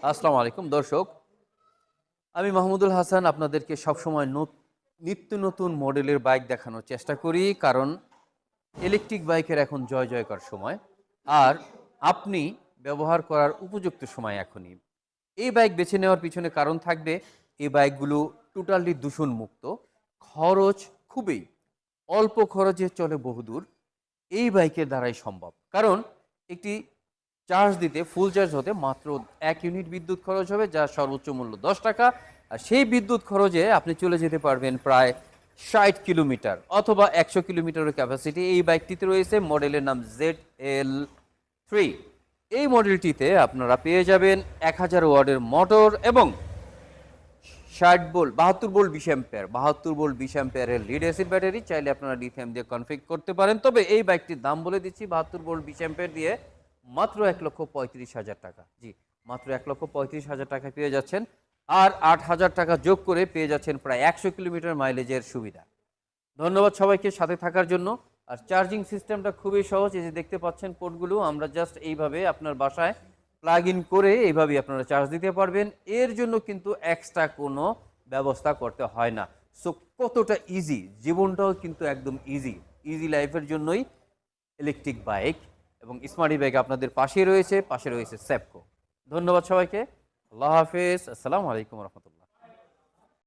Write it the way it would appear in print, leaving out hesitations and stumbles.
আসসালামু আলাইকুম দর্শক, আমি মাহমুদুল হাসান আপনাদেরকে সবসময় নিত্য নতুন মডেলের বাইক দেখানোর চেষ্টা করি, কারণ ইলেকট্রিক বাইকের এখন জয় জয়কার সময়। আর আপনি ব্যবহার করার উপযুক্ত সময় এখনই। এই বাইক বেছে নেওয়ার পিছনে কারণ থাকবে, এই বাইকগুলো টোটালি দূষণমুক্ত, খরচ খুবই অল্প খরচে চলে বহুদূর। এই বাইকের দ্বারাই সম্ভব, কারণ একটি চার্জ দিতে, ফুল চার্জ হতে মাত্র 1 ইউনিট বিদ্যুৎ খরচ হবে, যার সর্বোচ্চ মূল্য 10 টাকা। আর সেই বিদ্যুৎ খরচে আপনি চলে যেতে পারবেন প্রায় 60 কিলোমিটার অথবা 100 কিলোমিটারের ক্যাপাসিটি এই বাইকটিতে রয়েছে। মডেলের নাম ZL3। এই মডেলটিতে আপনারা পেয়ে যাবেন 1000 ওয়াটের মোটর এবং 60 ভোল্ট 72 ভোল্ট 20 অ্যাম্পিয়ার 72 ভোল্ট 20 অ্যাম্পিয়ারের লিড অ্যাসিড ব্যাটারি। চাইলে আপনারা লিথিয়াম দিয়ে কনফিগ করতে পারেন। তবে এই বাইকটির দাম বলে দিচ্ছি, 72 ভোল্ট 20 অ্যাম্পিয়ার দিয়ে মাত্র 1,35,000 টাকা। জি, মাত্র 1,35,000 টাকা পেয়ে যাচ্ছেন। আর 8,000 টাকা যোগ করে পেয়ে যাচ্ছেন প্রায় 100 কিলোমিটার মাইলেজের সুবিধা। ধন্যবাদ সবাইকে সাথে থাকার জন্য। আর চার্জিং সিস্টেমটা খুবই সহজ। এই যে দেখতে পাচ্ছেন পোর্টগুলো, আমরা জাস্ট এইভাবে আপনার বাসায় প্লাগ ইন করে এইভাবেই আপনারা চার্জ দিতে পারবেন। এর জন্য কিন্তু এক্সট্রা কোনো ব্যবস্থা করতে হয় না। সো কতটা ইজি, জীবনটাও কিন্তু একদম ইজি লাইফের জন্যই ইলেকট্রিক বাইক এবং স্মার্ট বাইক আপনাদের পাশে রয়েছে সেপকো। ধন্যবাদ সবাইকে। আল্লাহ হাফেজ। আসসালামু আলাইকুম রহমতুল্লাহ।